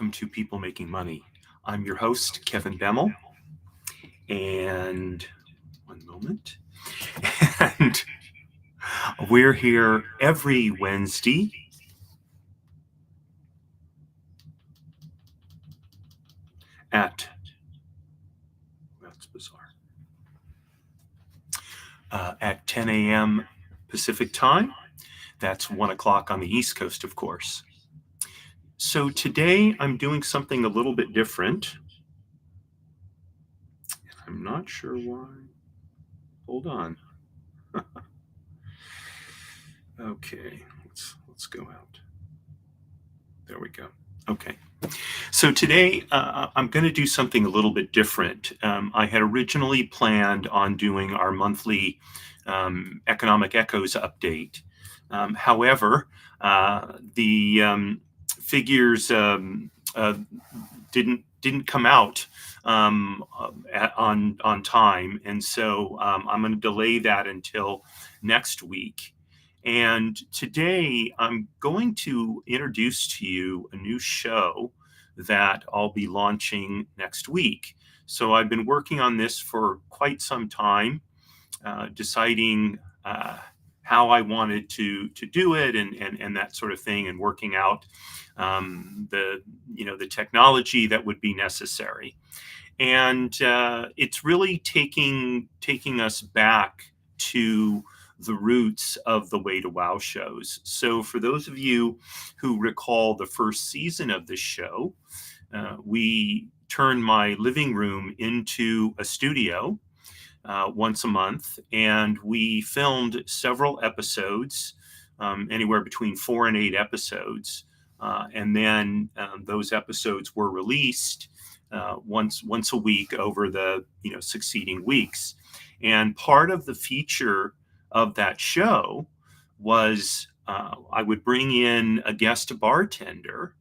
welcome to People Making Money. I'm your host, Kevin Bemel, and one moment. And we're here every Wednesday at, that's bizarre, at 10 a.m. Pacific time. That's 1 o'clock on the East Coast, of course. So today I'm doing something a little bit different. I'm not sure why. Hold on. Okay, let's go out. There we go. Okay. So today I'm going to do something a little bit different. I had originally planned on doing our monthly Economic Echoes update. However, the figures didn't come out on time, and so I'm going to delay that until next week. And today I'm going to introduce to you a new show that I'll be launching next week. So I've been working on this for quite some time, deciding how I wanted to do it and that sort of thing, and working out the technology that would be necessary. And it's really taking us back to the roots of the Way to Wow shows. So for those of you who recall the first season of this show, we turned my living room into a studio once a month, and we filmed several episodes, anywhere between 4 and 8 episodes. And then those episodes were released once a week over the succeeding weeks. And part of the feature of that show was I would bring in a guest bartender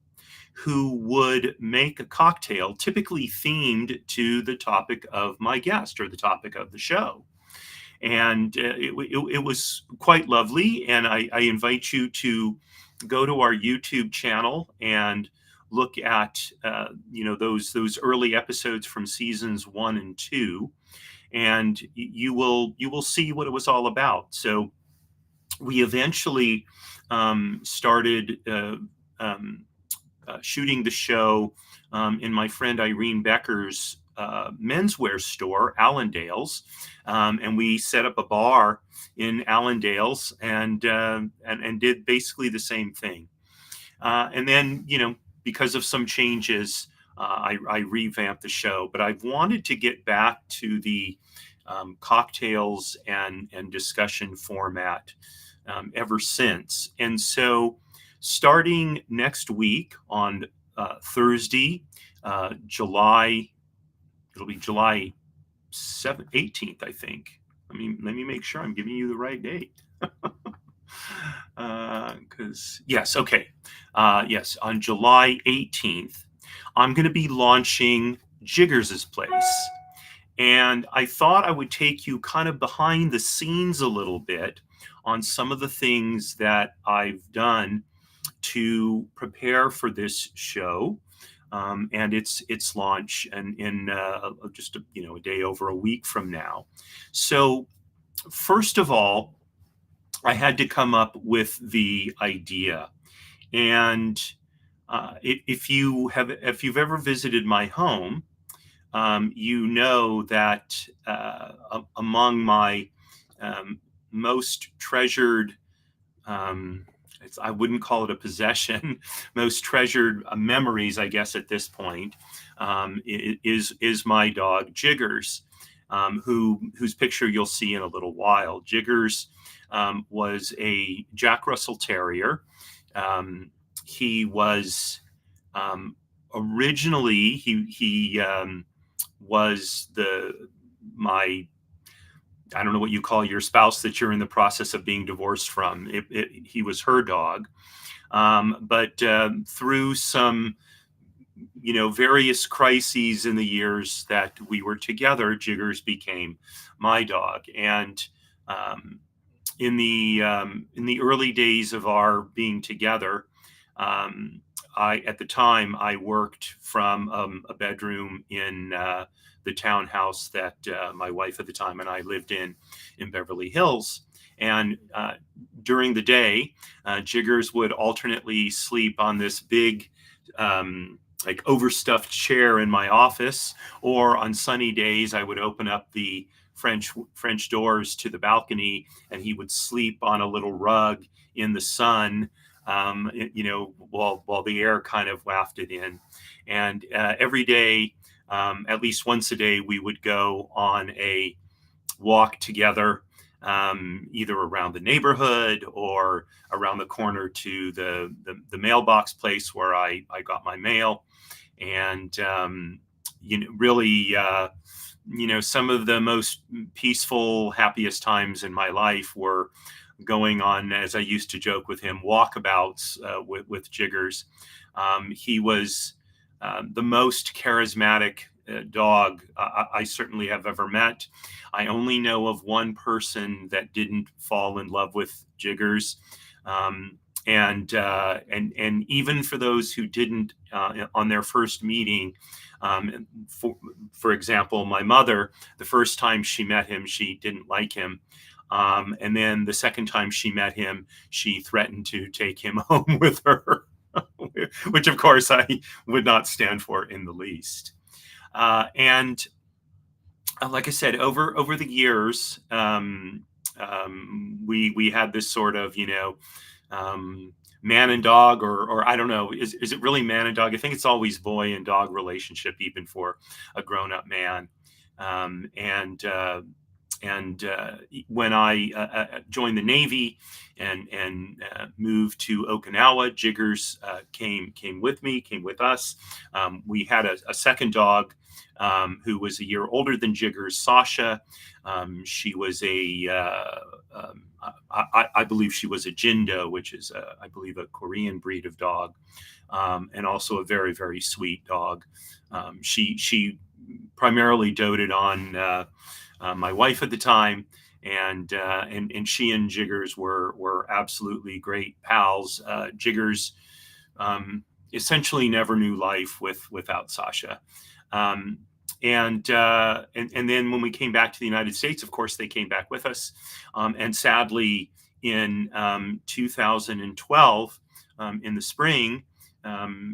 who would make a cocktail typically themed to the topic of my guest or the topic of the show. And it was quite lovely. And I invite you to go to our YouTube channel and look at those early episodes from seasons 1 and 2. And you will see what it was all about. So we eventually started shooting the show in my friend Irene Becker's menswear store, Allendale's, and we set up a bar in Allendale's and did basically the same thing. And then because of some changes, I revamped the show, but I've wanted to get back to the cocktails and discussion format ever since. And so starting next week on Thursday, July 18th, I think. Let me make sure I'm giving you the right date. Yes, on July 18th, I'm going to be launching Jiggers' Place. And I thought I would take you kind of behind the scenes a little bit on some of the things that I've done to prepare for this show and its launch in just a day over a week from now. So first of all, I had to come up with the idea. And if you've ever visited my home, you know that among my most treasured, I wouldn't call it a possession, most treasured memories, I guess, at this point, is my dog Jiggers, whose picture you'll see in a little while. Jiggers was a Jack Russell Terrier. He was originally he was my, I don't know what you call your spouse that you're in the process of being divorced from. He was her dog, but through some various crises in the years that we were together, Jiggers became my dog. And in the early days of our being together, at the time, I worked from a bedroom in the townhouse that my wife at the time and I lived in Beverly Hills. And during the day, Jiggers would alternately sleep on this big, like overstuffed chair in my office, or on sunny days, I would open up the French doors to the balcony, and he would sleep on a little rug in the sun, while the air kind of wafted in. And every day, at least once a day, we would go on a walk together, either around the neighborhood or around the corner to the mailbox place where I got my mail. And, really, some of the most peaceful, happiest times in my life were going on, as I used to joke with him, walkabouts with Jiggers. He was the most charismatic dog I certainly have ever met. I only know of one person that didn't fall in love with Jiggers. And even for those who didn't on their first meeting, for example, my mother, the first time she met him, she didn't like him. And then the second time she met him, she threatened to take him home with her, which of course I would not stand for in the least. And like I said, over the years, we had this sort of, man and dog, or I don't know, is it really man and dog? I think it's always boy and dog relationship, even for a grown up man. And when I joined the Navy and moved to Okinawa, Jiggers came with us. We had a second dog who was a year older than Jiggers, Sasha. She was I believe she was a Jindo, which is, I believe, a Korean breed of dog, and also a very, very sweet dog. She primarily doted on my wife at the time, and she and Jiggers were absolutely great pals. Jiggers essentially never knew life without Sasha. And then when we came back to the United States, of course, they came back with us. And sadly, in 2012, in the spring,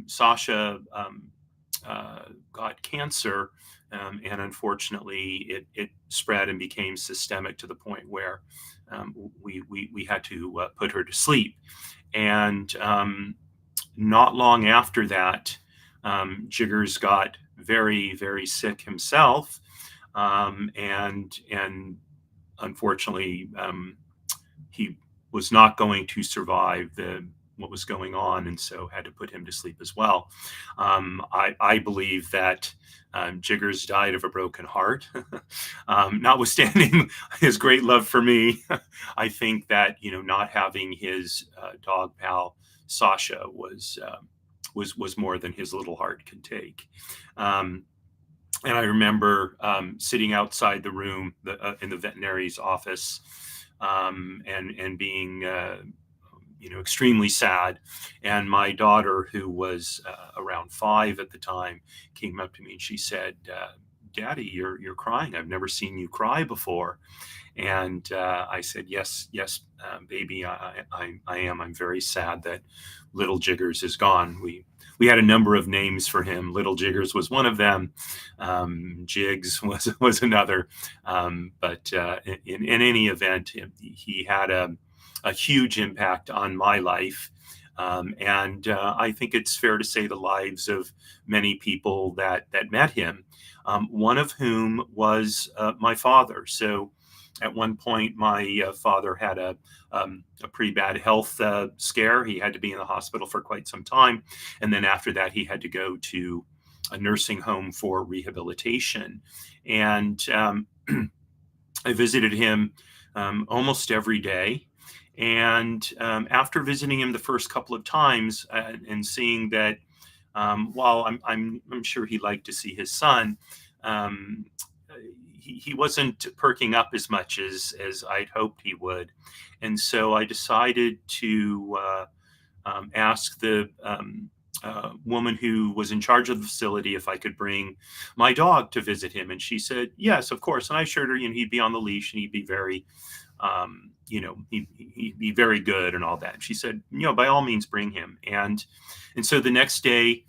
Sasha got cancer. And unfortunately, it spread and became systemic to the point where we had to put her to sleep. And not long after that, Jiggers got very, very sick himself, and unfortunately, he was not going to survive what was going on, and so had to put him to sleep as well. I believe that Jiggers died of a broken heart, notwithstanding his great love for me. I think that not having his dog pal Sasha was more than his little heart could take. And I remember sitting outside the room in the veterinary's office, and being extremely sad. And my daughter, who was around 5 at the time, came up to me and she said, "Daddy, you're crying. I've never seen you cry before." And I said, "Yes, baby, I am. I'm very sad that little Jiggers is gone." We had a number of names for him. Little Jiggers was one of them. Jigs was another. But in any event, he had a huge impact on my life. And I think it's fair to say the lives of many people that met him, one of whom was my father. So at one point, my father had a pretty bad health scare. He had to be in the hospital for quite some time. And then after that, he had to go to a nursing home for rehabilitation. And I visited him almost every day. And after visiting him the first couple of times, and seeing that, while I'm sure he liked to see his son, he wasn't perking up as much as I'd hoped he would. And so I decided to ask the woman who was in charge of the facility if I could bring my dog to visit him. And she said, yes, of course. And I assured her, he'd be on the leash and he'd be very, he'd be very good and all that. And she said, by all means, bring him. And so the next day,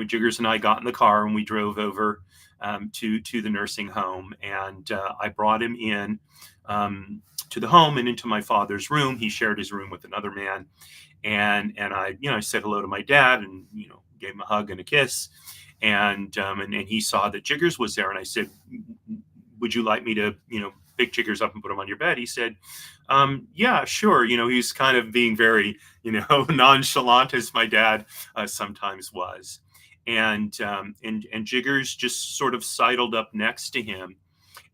Jiggers and I got in the car and we drove over to the nursing home. And I brought him in to the home and into my father's room. He shared his room with another man. And I said hello to my dad and, gave him a hug and a kiss. And he saw that Jiggers was there. And I said, would you like me to, pick Jiggers up and put him on your bed? He said, yeah, sure. He's kind of being very, nonchalant, as my dad sometimes was. And Jiggers just sort of sidled up next to him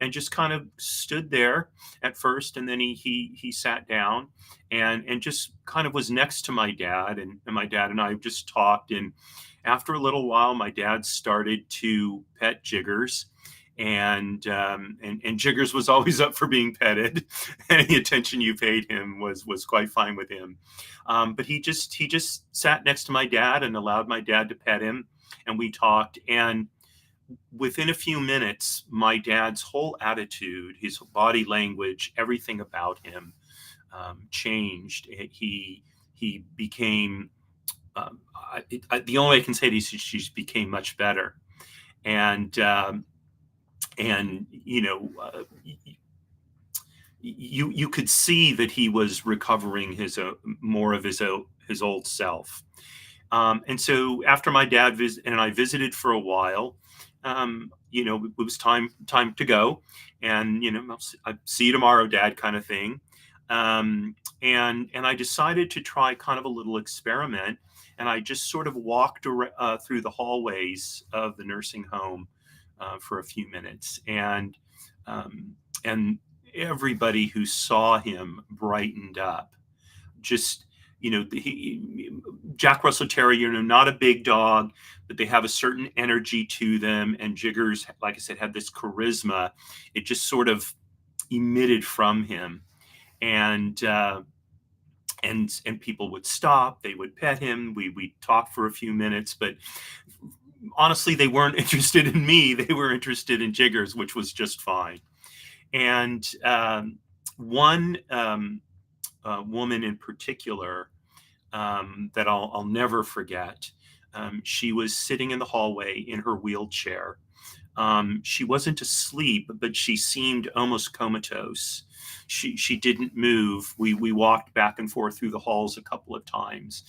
and just kind of stood there at first, and then he sat down and just kind of was next to my dad, and my dad and I just talked. And after a little while, my dad started to pet Jiggers, and Jiggers was always up for being petted. Any attention you paid him was quite fine with him. But he just sat next to my dad and allowed my dad to pet him, and we talked. And within a few minutes, my dad's whole attitude, his body language, everything about him changed. He became, the only way I can say this is he just became much better. And you could see that he was recovering his more of his old self. And so after my dad and I visited for a while, it was time to go, and I'll see you tomorrow, Dad, kind of thing. And I decided to try kind of a little experiment, and I just sort of walked through the hallways of the nursing home for a few minutes, and everybody who saw him brightened up. Just Jack Russell Terrier, not a big dog, but they have a certain energy to them. And Jiggers, like I said, had this charisma. It just sort of emitted from him. And people would stop, they would pet him. We talked for a few minutes, but honestly, they weren't interested in me. They were interested in Jiggers, which was just fine. And one woman in particular that I'll never forget. She was sitting in the hallway in her wheelchair. She wasn't asleep, but she seemed almost comatose. She didn't move. We walked back and forth through the halls a couple of times,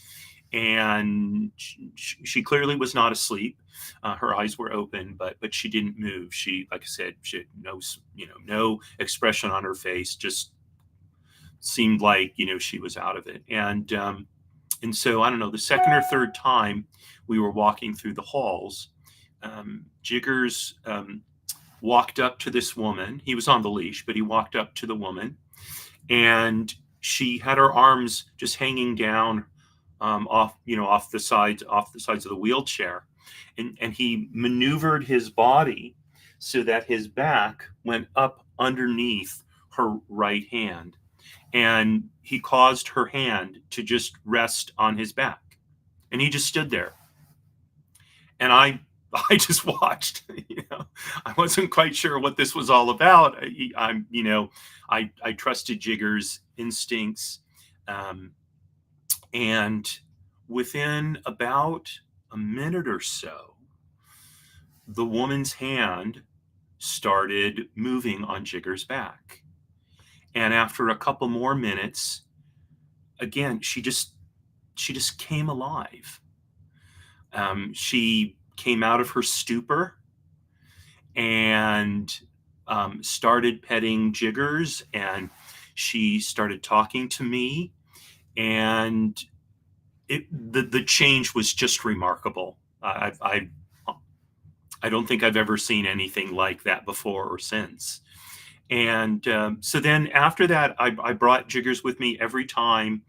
and she clearly was not asleep. Her eyes were open, but she didn't move. She, like I said, she had no expression on her face. Just seemed like she was out of it. And so I don't know, the second or third time we were walking through the halls, Jiggers walked up to this woman. He was on the leash, but he walked up to the woman, and she had her arms just hanging down off the sides of the wheelchair, and he maneuvered his body so that his back went up underneath her right hand, and he caused her hand to just rest on his back, and he just stood there, and I just watched. I wasn't quite sure what this was all about. I trusted Jiggers' instincts, and within about a minute or so, the woman's hand started moving on Jiggers' back. And after a couple more minutes, again, she just came alive. She came out of her stupor and started petting Jiggers, and she started talking to me, and the change was just remarkable. I don't think I've ever seen anything like that before or since. And so then after that, I brought Jiggers with me every time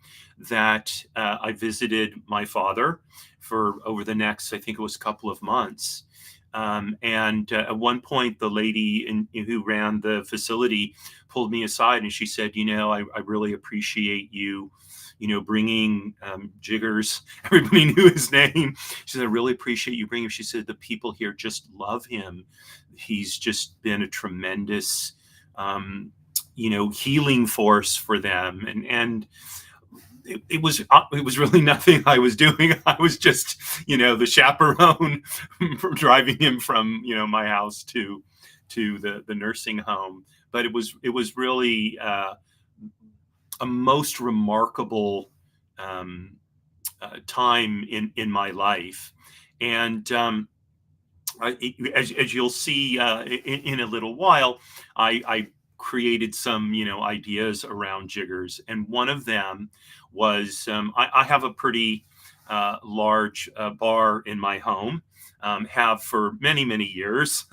that I visited my father for over the next, I think it was a couple of months. And at one point, the lady who ran the facility pulled me aside, and she said, I really appreciate you, bringing Jiggers. Everybody knew his name. She said, I really appreciate you bringing him. She said, the people here just love him. He's just been a tremendous, healing force for them. And it was really nothing I was doing. I was just, the chaperone from driving him from, my house to the nursing home. But it was really a most remarkable time in my life. And as you'll see in a little while, I created some ideas around Jiggers, and one of them was I have a pretty large bar in my home, have for many years,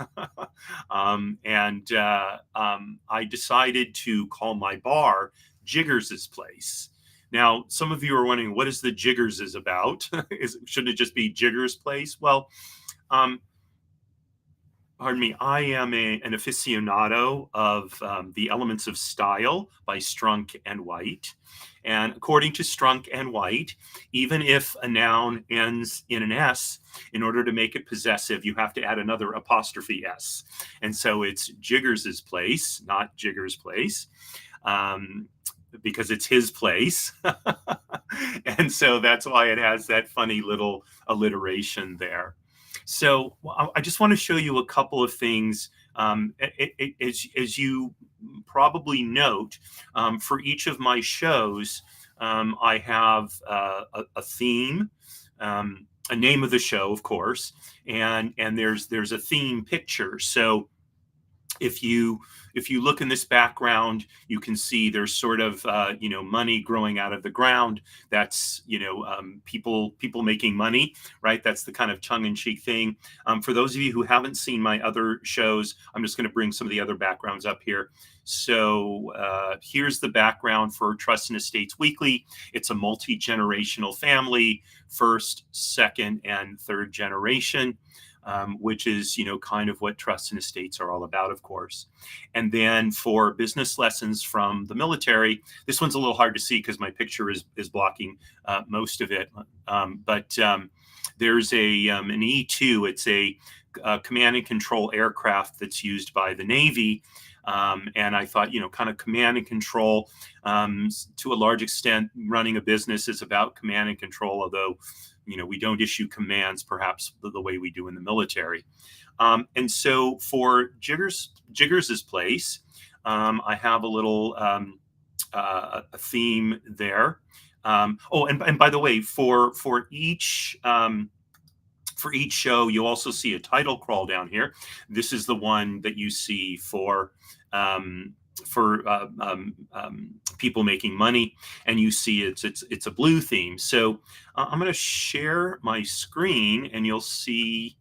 and I decided to call my bar Jiggers' Place. Now, some of you are wondering, what is the Jiggers is about? Shouldn't it just be Jiggers' Place? Well, pardon me, I am an aficionado of The Elements of Style by Strunk and White. And according to Strunk and White, even if a noun ends in an S, in order to make it possessive, you have to add another apostrophe S. And so it's Jiggers' Place, not Jiggers' Place, because it's his place. And so that's why it has that funny little alliteration there. So I just want to show you a couple of things. As you probably note, for each of my shows, I have a theme, a name of the show, of course, and there's a theme picture. So if you look in this background, you can see there's sort of money growing out of the ground. That's people making money, right? That's the kind of tongue-in-cheek thing. For those of you who haven't seen my other shows, I'm just going to bring some of the other backgrounds up here. So here's the background for Trust and Estates Weekly. It's a multi-generational family, first, second, and third generation. Which is, kind of what Trust and Estates are all about, of course. And then for business lessons from the military, this one's a little hard to see because my picture is blocking most of it. But there's an E-2. It's a command and control aircraft that's used by the Navy. And I thought, kind of command and control, to a large extent, running a business is about command and control, although we don't issue commands perhaps the way we do in the military. And so for Jiggers' Place, I have a little a theme there. And by the way, for each show, you also see a title crawl down here. This is the one that you see for people making money, and you see it's a blue theme. So I'm going to share my screen, and you'll see.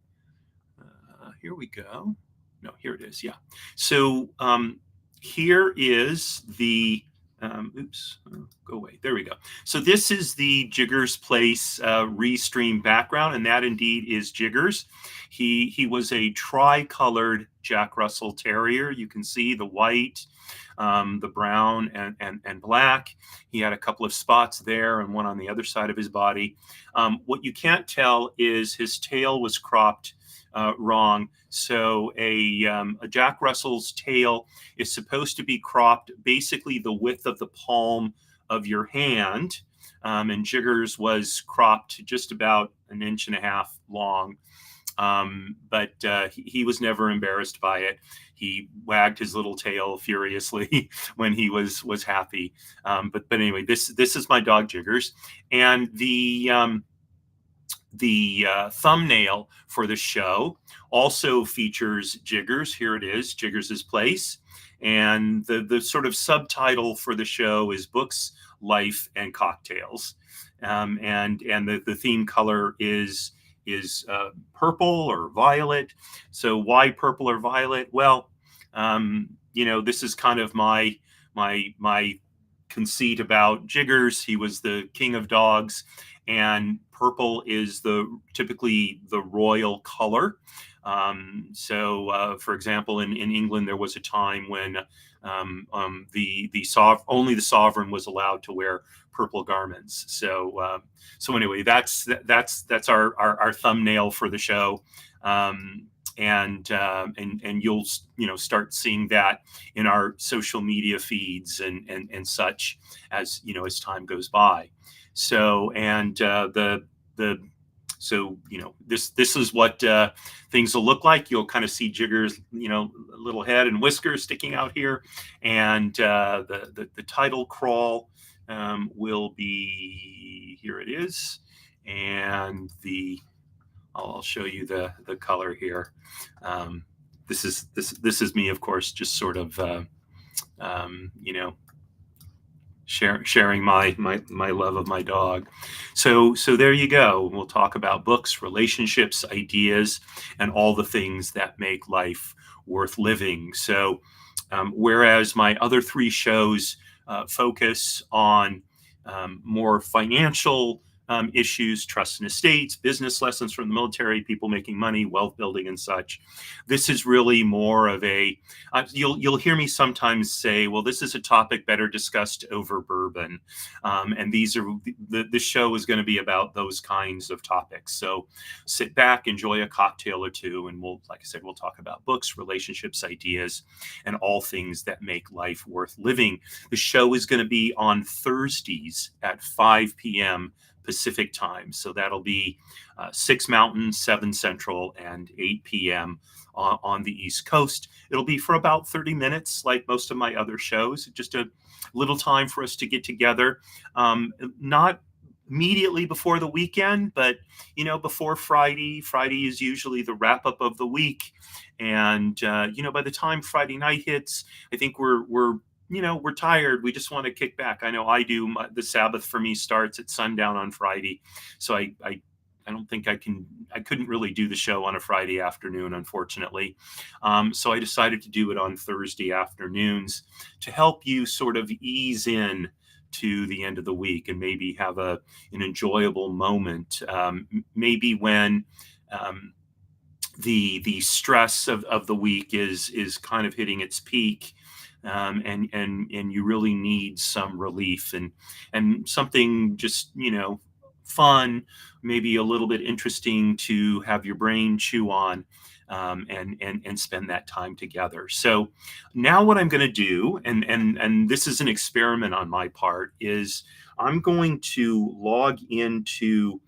Here we go. No, here it is. Yeah. So here is the. Oops, go away. There we go. So this is the Jiggers' Place restream background, and that indeed is Jiggers. He was a tri-colored Jack Russell Terrier. You can see the white, the brown, and black. He had a couple of spots there and one on the other side of his body. What you can't tell is his tail was cropped wrong. So a Jack Russell's tail is supposed to be cropped basically the width of the palm of your hand. And Jiggers was cropped just about 1.5 inches long. But he was never embarrassed by it. He wagged his little tail furiously when he was happy. But anyway, this is my dog Jiggers, and the thumbnail for the show also features Jiggers. Here it is, Jiggers' Place. And the sort of subtitle for the show is Books, Life, and Cocktails. And the theme color is purple or violet. So why purple or violet? Well, this is kind of my conceit about Jiggers. He was the king of dogs, and purple is typically the royal color. For example, in England, there was a time when only the sovereign was allowed to wear purple garments. So anyway, that's our thumbnail for the show. And you'll start seeing that in our social media feeds and such as as time goes by. So and the so this is what things will look like. You'll kind of see Jiggers, little head and whiskers sticking out here, and the title crawl will be here. It is, and I'll show you the color here. This is me, of course, just sort of sharing my love of my dog. So there you go. We'll talk about books, relationships, ideas, and all the things that make life worth living. So whereas my other three shows focus on more financial issues, trust and estates, business lessons from the military, people making money, wealth building, and such. This is really more of a. You'll hear me sometimes say, "Well, this is a topic better discussed over bourbon," and these are the show is going to be about those kinds of topics. So sit back, enjoy a cocktail or two, and like I said, we'll talk about books, relationships, ideas, and all things that make life worth living. The show is going to be on Thursdays at 5 p.m. Pacific time. So that'll be 6 Mountain, 7 Central, and 8 p.m. On the East Coast. It'll be for about 30 minutes, like most of my other shows, just a little time for us to get together. Not immediately before the weekend, but before Friday. Friday is usually the wrap up of the week. And by the time Friday night hits, I think we're tired. We just want to kick back. I know I do. The Sabbath for me starts at sundown on Friday. So I don't think I couldn't really do the show on a Friday afternoon, unfortunately. So I decided to do it on Thursday afternoons to help you sort of ease in to the end of the week and maybe have an enjoyable moment. Maybe when the stress of the week is kind of hitting its peak. And you really need some relief and something just fun, maybe a little bit interesting to have your brain chew on, and spend that time together. So now what I'm going to do, and this is an experiment on my part, is I'm going to log into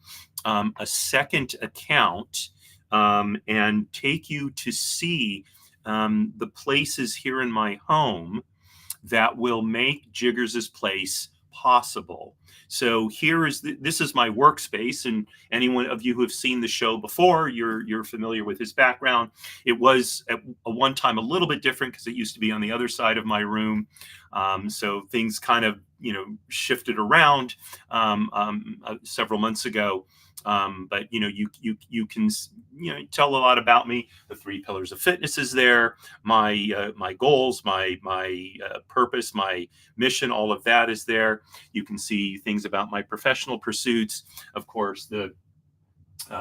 a second account and take you to see the places here in my home that will make Jiggers' place possible. So this is my workspace, and anyone of you who have seen the show before, you're familiar with his background. It was at one time a little bit different because it used to be on the other side of my room. So things kind of shifted around several months ago. But you can tell a lot about me. The 3 pillars of fitness is there. My goals, my purpose, my mission, all of that is there. You can see things about my professional pursuits. Of course, the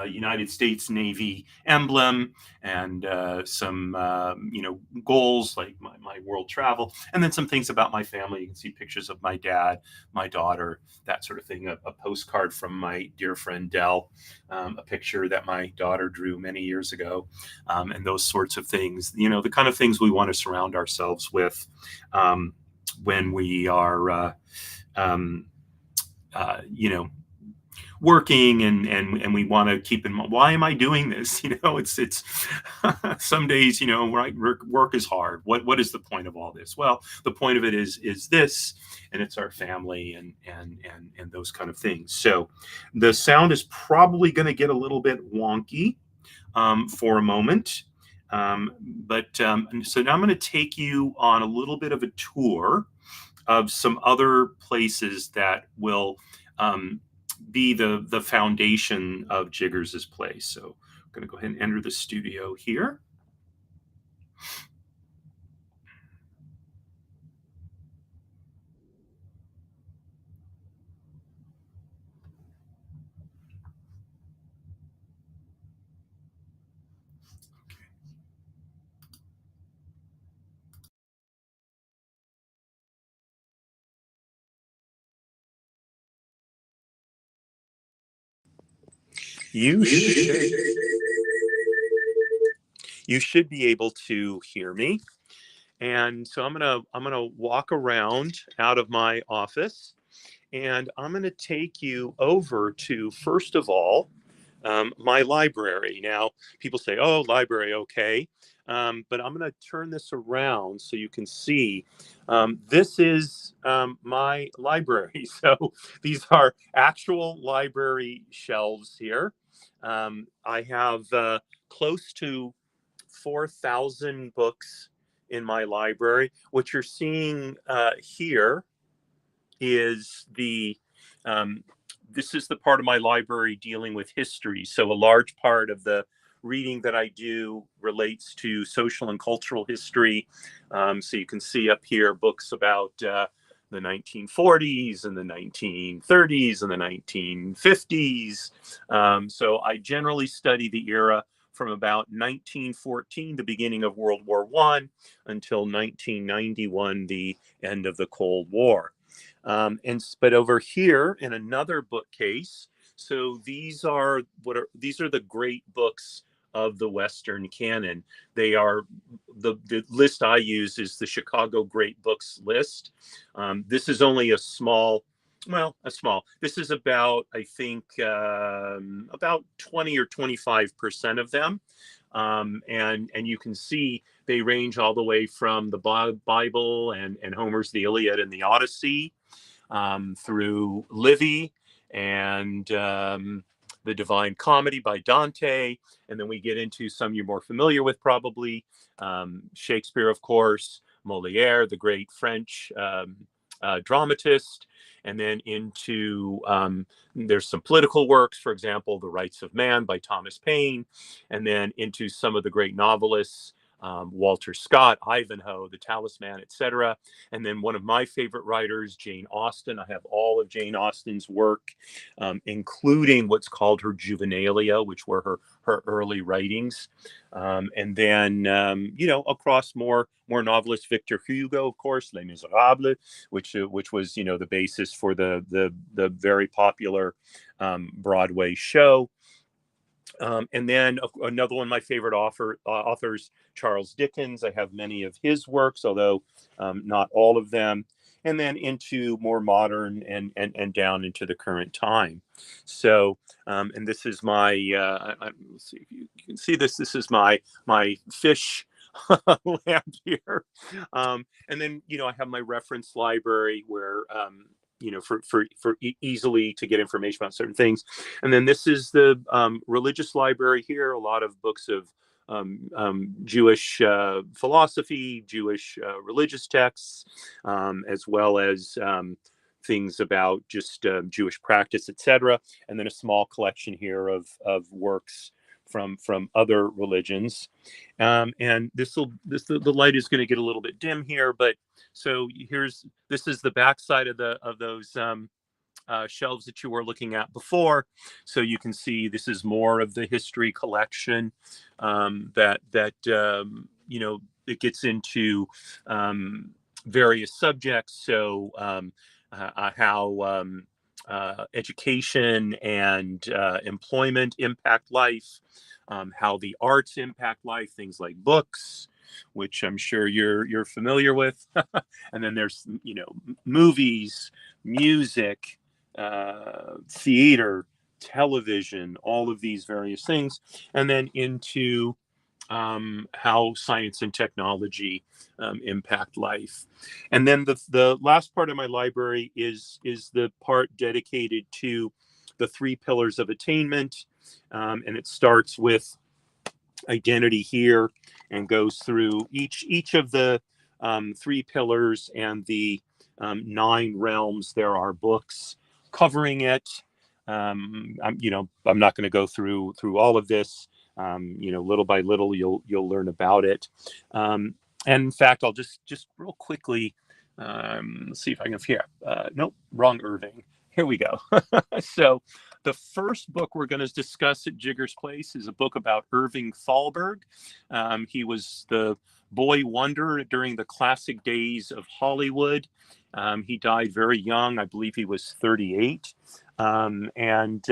United States Navy emblem and some goals like my world travel, and then some things about my family. You can see pictures of my dad, my daughter, that sort of thing. A postcard from my dear friend Dell, a picture that my daughter drew many years ago, and those sorts of things. The kind of things we want to surround ourselves with when we are working and we want to keep in mind, why am I doing this? It's some days, work is hard. What is the point of all this? Well, the point of it is this, and it's our family and those kind of things. So the sound is probably going to get a little bit wonky for a moment. So now I'm going to take you on a little bit of a tour of some other places that will be the foundation of Jiggers' place. So I'm going to go ahead and enter the studio here. You should be able to hear me. And so I'm gonna walk around out of my office, and I'm gonna take you over to, first of all, my library. Now, people say, "Oh, library, okay," but I'm going to turn this around so you can see. This is my library. So these are actual library shelves here. I have close to 4,000 books in my library. What you're seeing here is um, this is the part of my library dealing with history. So a large part of the reading that I do relates to social and cultural history. So you can see up here books about the 1940s and the 1930s and the 1950s. So I generally study the era from about 1914, the beginning of World War I, until 1991, the end of the Cold War. But over here in another bookcase, so these are the great books of the Western canon. They are the list I use is the Chicago Great Books list. This is only a small. This is about, I think, about 20 or 25% of them. And you can see they range all the way from the Bible and Homer's The Iliad and the Odyssey, through Livy and the Divine Comedy by Dante. And then we get into some you're more familiar with, probably Shakespeare, of course, Moliere, the great French dramatist. And then into there's some political works, for example, The Rights of Man by Thomas Paine. And then into some of the great novelists, Walter Scott, Ivanhoe, The Talisman, etc. And then one of my favorite writers, Jane Austen. I have all of Jane Austen's work, including what's called her juvenilia, which were her early writings. And then, across more novelists, Victor Hugo, of course, Les Miserables, which was, the basis for the very popular Broadway show. And then another one of my favorite authors, Charles Dickens. I have many of his works, although not all of them. And then into more modern and down into the current time. So, and this is my, let's see if you can see this. This is my fish lamp here. And then, I have my reference library where, for easily to get information about certain things. And then this is the religious library here, a lot of books of Jewish philosophy, Jewish religious texts, as well as things about just Jewish practice, etc. And then a small collection here of works from other religions. And the light is going to get a little bit dim here, but so this is the backside of those shelves that you were looking at before. So you can see this is more of the history collection that it gets into various subjects. So how education and employment impact life, how the arts impact life, things like books, which I'm sure you're familiar with. And then there's movies, music, theater, television, all of these various things, and then into how science and technology impact life. And then the last part of my library is the part dedicated to the 3 pillars of attainment, and it starts with identity here and goes through each of the 3 pillars and the 9 realms. There are books covering it. I'm not going to go through all of this. Little by little, you'll learn about it. And in fact, I'll just real quickly, let's see if I can hear. Nope, wrong Irving. Here we go. So the first book we're going to discuss at Jiggers Place is a book about Irving Thalberg. He was the boy wonder during the classic days of Hollywood. He died very young. I believe he was 38. and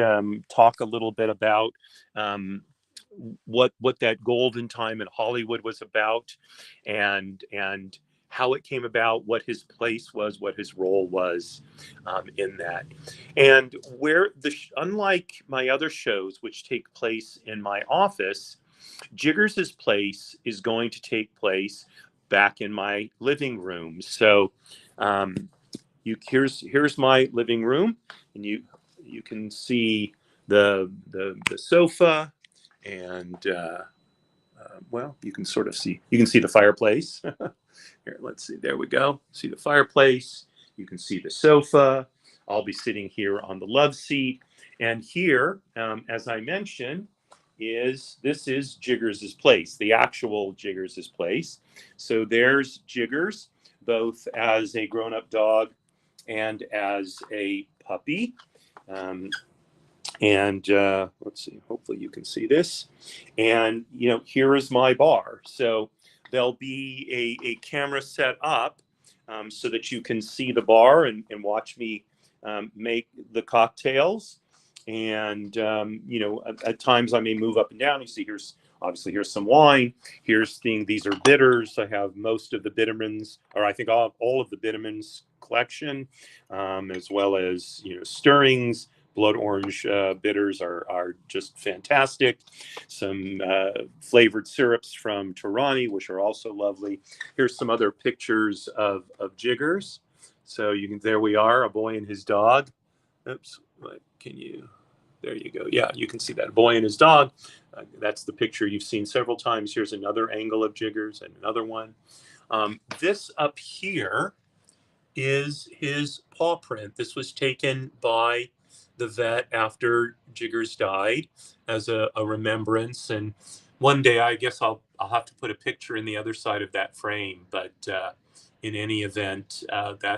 talk a little bit about um, what that golden time in Hollywood was about, and how it came about, what his place was, what his role was in that. And where unlike my other shows, which take place in my office, Jiggers's place is going to take place back in my living room. So here's my living room, and you can see the sofa, and well, you can see the fireplace. Here, let's see. There we go. See the fireplace. You can see the sofa. I'll be sitting here on the love seat. And here, as I mentioned, this is Jiggers's place, the actual Jiggers's place. So there's Jiggers, both as a grown-up dog and as a puppy. Um, and let's see, hopefully you can see this. And, here is my bar. So there'll be a camera set up so that you can see the bar and watch me make the cocktails. And, at times I may move up and down. You see, here's some wine. These are bitters. I have most of the Bittermans, or I think all of the Bittermans collection, as well as, stirrings. Blood orange bitters are just fantastic. Some flavored syrups from Torani, which are also lovely. Here's some other pictures of Jiggers. So there we are, a boy and his dog. Oops, there you go. Yeah, you can see that, a boy and his dog. That's the picture you've seen several times. Here's another angle of Jiggers and another one. This up here is his paw print. This was taken by the vet after Jiggers died as a remembrance. And one day, I guess I'll have to put a picture in the other side of that frame. But in any event,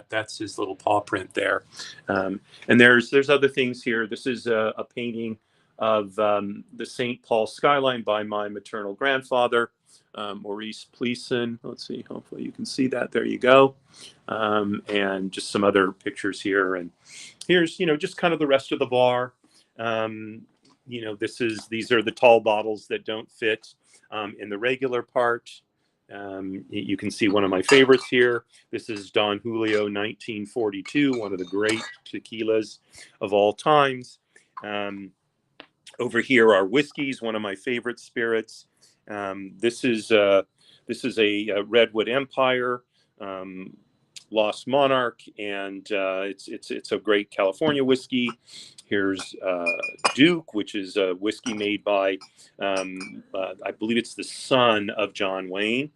that's his little paw print there. And there's other things here. This is a painting of the St. Paul skyline by my maternal grandfather, Maurice Pleason. Let's see, hopefully you can see that. There you go. And just some other pictures here. And here's, just kind of the rest of the bar. These are the tall bottles that don't fit in the regular part. You can see one of my favorites here. This is Don Julio 1942, one of the great tequilas of all times. Over here are whiskeys, one of my favorite spirits. This is a Redwood Empire, Lost Monarch, and it's a great California whiskey. Here's Duke, which is a whiskey made by I believe it's the son of John Wayne.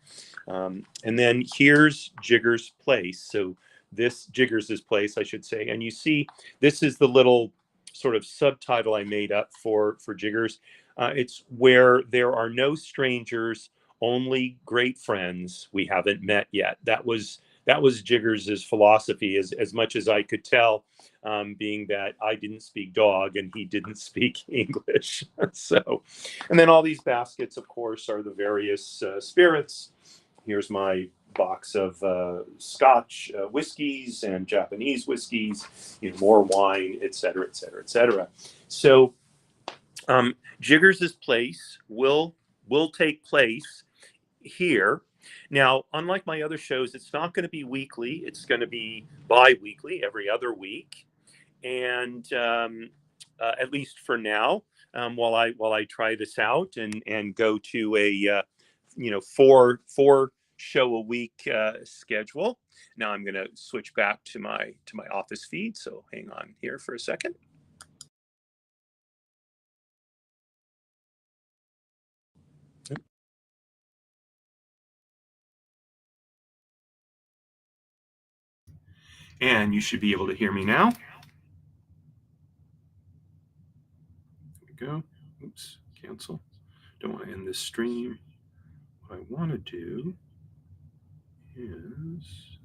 And then here's Jiggers' place. So this Jiggers' place, I should say. And you see, this is the little sort of subtitle I made up for Jiggers. It's where there are no strangers, only great friends we haven't met yet. That was Jiggers' philosophy, as much as I could tell, being that I didn't speak dog and he didn't speak English. So, and then all these baskets, of course, are the various spirits. Here's my box of Scotch whiskeys and Japanese whiskeys, more wine, et cetera, et cetera, et cetera. So Jiggers' place will take place here. Now, unlike my other shows, it's not going to be weekly. It's going to be bi-weekly, every other week. And at least for now, while I try this out and go to a four show a week schedule. Now I'm going to switch back to my office feed. So hang on here for a second. And you should be able to hear me now. There we go. Oops, cancel. Don't want to end this stream. What I want to do is,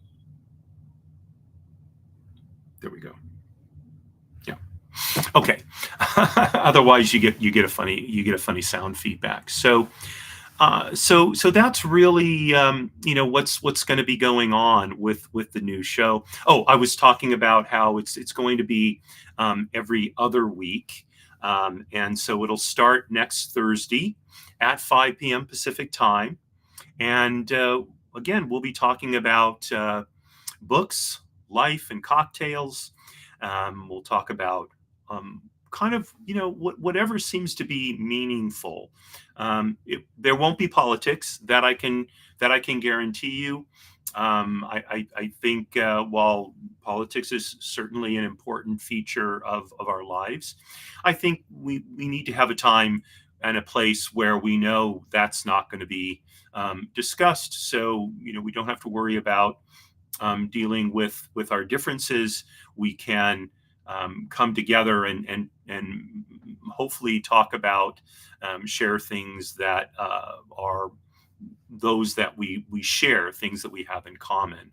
there we go. Yeah. Okay. Otherwise, you get a funny sound feedback. So So that's really what's going to be going on with the new show. Oh, I was talking about how it's going to be every other week, and so it'll start next Thursday at 5 p.m. Pacific time, and again we'll be talking about books, life, and cocktails. We'll talk about kind of whatever seems to be meaningful. There won't be politics that I can guarantee you. I think while politics is certainly an important feature of our lives, I think we need to have a time and a place where we know that's not going to be discussed. So we don't have to worry about dealing with our differences. We can come together and hopefully talk about share things that are those that we share, things that we have in common,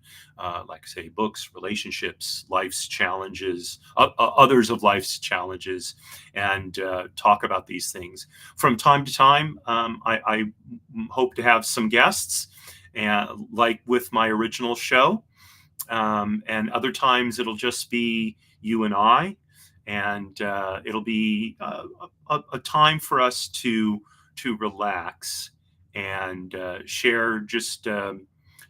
like say books, relationships, life's challenges, others of life's challenges, and talk about these things from time to time. I hope to have some guests, and like with my original show, and other times it'll just be you and I, and it'll be a time for us to relax and share just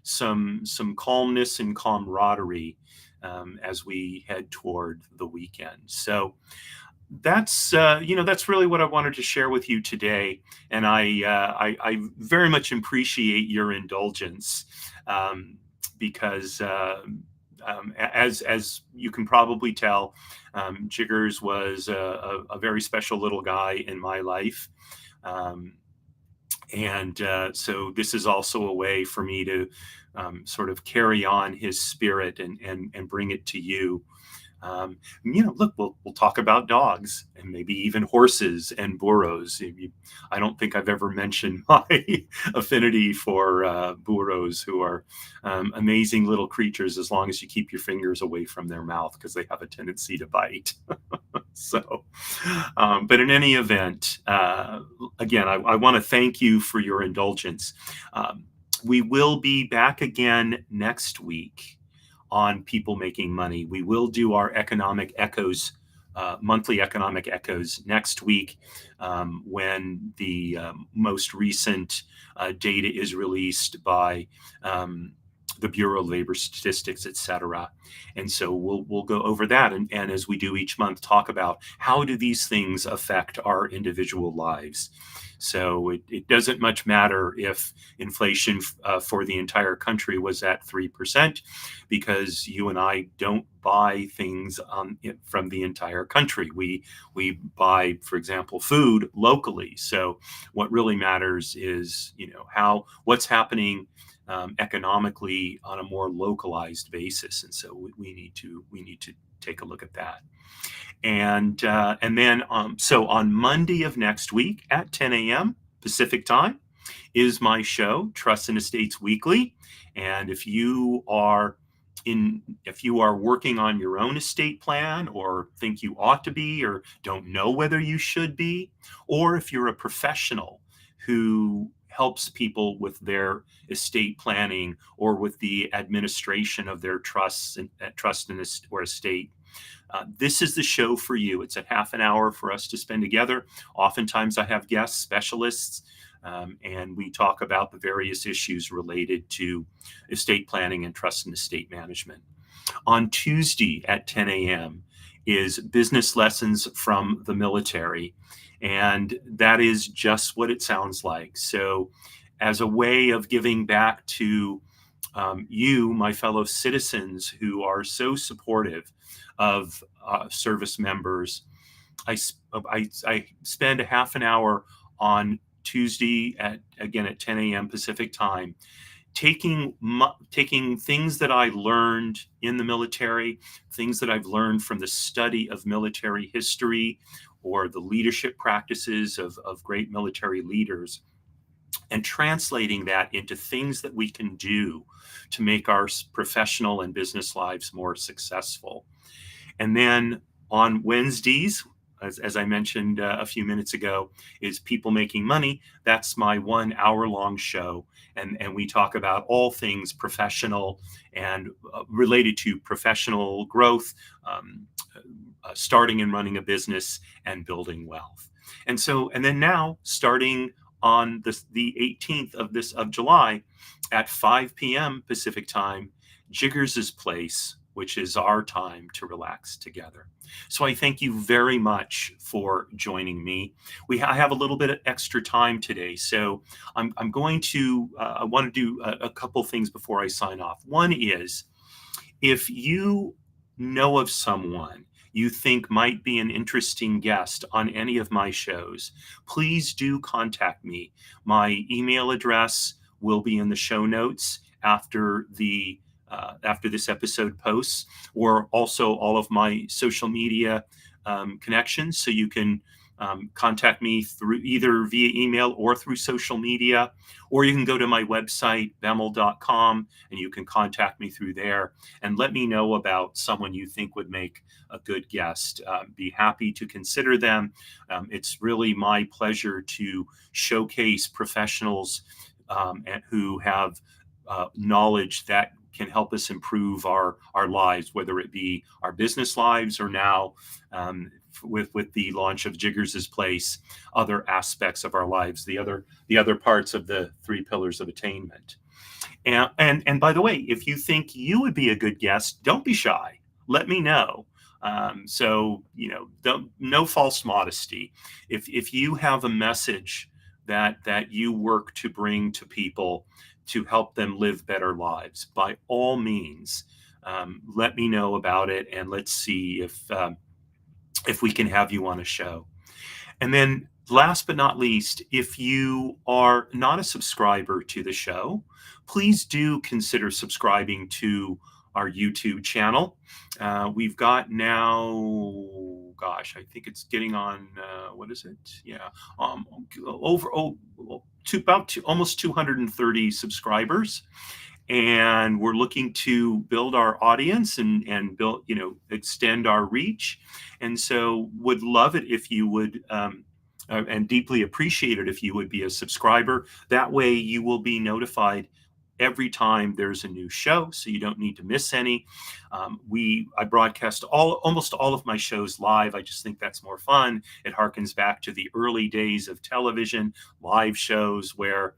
some calmness and camaraderie as we head toward the weekend. So that's really what I wanted to share with you today, and I very much appreciate your indulgence. Because as you can probably tell, Jiggers was a very special little guy in my life. Um, and so this is also a way for me to sort of carry on his spirit and bring it to you. Look, we'll talk about dogs and maybe even horses and burros. I don't think I've ever mentioned my affinity for burros, who are amazing little creatures as long as you keep your fingers away from their mouth, because they have a tendency to bite. So, but in any event, again, I want to thank you for your indulgence. We will be back again next week on People Making Money. We will do our economic echoes, monthly economic echoes next week, when the most recent data is released by the Bureau of Labor Statistics, et cetera. And so we'll go over that. And as we do each month, talk about how do these things affect our individual lives. So it doesn't much matter if inflation for the entire country was at 3%, because you and I don't buy things from the entire country. We buy, for example, food locally. So what really matters is what's happening economically on a more localized basis, and so we need to take a look at that. And then so on Monday of next week at 10 a.m. Pacific time is my show, Trust and Estates Weekly. And if you are working on your own estate plan, or think you ought to be, or don't know whether you should be, or if you're a professional who helps people with their estate planning or with the administration of their trusts and or estate, this is the show for you. It's a half an hour for us to spend together. Oftentimes I have guest specialists, and we talk about the various issues related to estate planning and trust and estate management. On Tuesday at 10 a.m. is Business Lessons from the Military. And that is just what it sounds like. So as a way of giving back to you, my fellow citizens who are so supportive of service members, I spend a half an hour on Tuesday at 10 a.m. Pacific time, taking things that I learned in the military, things that I've learned from the study of military history or the leadership practices of great military leaders, and translating that into things that we can do to make our professional and business lives more successful. And then on Wednesdays, as I mentioned a few minutes ago, is People Making Money. That's my 1 hour long show. And we talk about all things professional and related to professional growth, starting and running a business, and building wealth. And then now, starting on the 18th of July at 5 p.m. Pacific time, Jiggers' place, which is our time to relax together. So I thank you very much for joining me. I have a little bit of extra time today, so I'm going to I want to do a couple things before I sign off. One is, if you know of someone you think might be an interesting guest on any of my shows, please do contact me. My email address will be in the show notes after this episode posts, or also all of my social media connections. So you can contact me through either via email or through social media, or you can go to my website, bemel.com, and you can contact me through there and let me know about someone you think would make a good guest. Be happy to consider them. It's really my pleasure to showcase professionals who have knowledge that can help us improve our lives, whether it be our business lives or now with the launch of Jiggers' Place, other aspects of our lives, the other parts of the 3 pillars of attainment. And by the way, if you think you would be a good guest, don't be shy. Let me know. So no false modesty. If you have a message that you work to bring to people to help them live better lives, by all means, let me know about it, and let's see if we can have you on a show. And then last but not least, if you are not a subscriber to the show, please do consider subscribing to our YouTube channel. We've got now, gosh, I think it's getting on, what is it? Yeah, almost 230 subscribers. And we're looking to build our audience and build, extend our reach. And so would love it if you would, and deeply appreciate it if you would be a subscriber. That way you will be notified every time there's a new show, so you don't need to miss any. I broadcast almost all of my shows live. I just think that's more fun. It harkens back to the early days of television, live shows where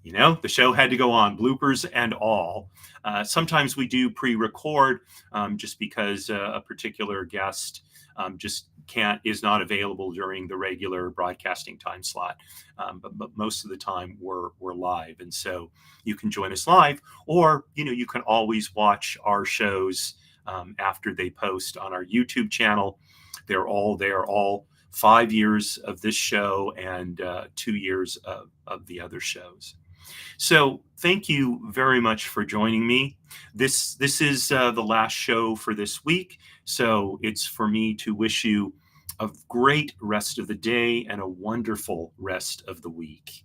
the show had to go on, bloopers and all. Sometimes we do pre-record just because a particular guest just is not available during the regular broadcasting time slot. But most of the time we're live. And so you can join us live, or, you can always watch our shows after they post on our YouTube channel. They're all there, all 5 years of this show and 2 years of the other shows. So thank you very much for joining me. This is the last show for this week. So it's for me to wish you a great rest of the day and a wonderful rest of the week.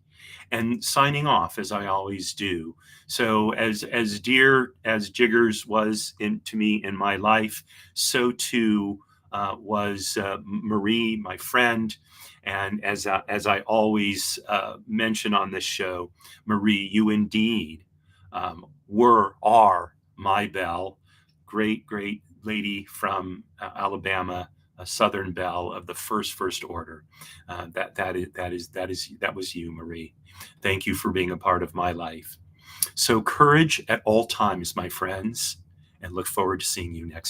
And signing off, as I always do. So as dear as Jiggers was to me in my life, so too was Marie, my friend. And as I always mention on this show, Marie, you indeed are my belle, great lady from Alabama, a Southern belle of the first order. That was you, Marie. Thank you for being a part of my life. So courage at all times, my friends, and look forward to seeing you next week.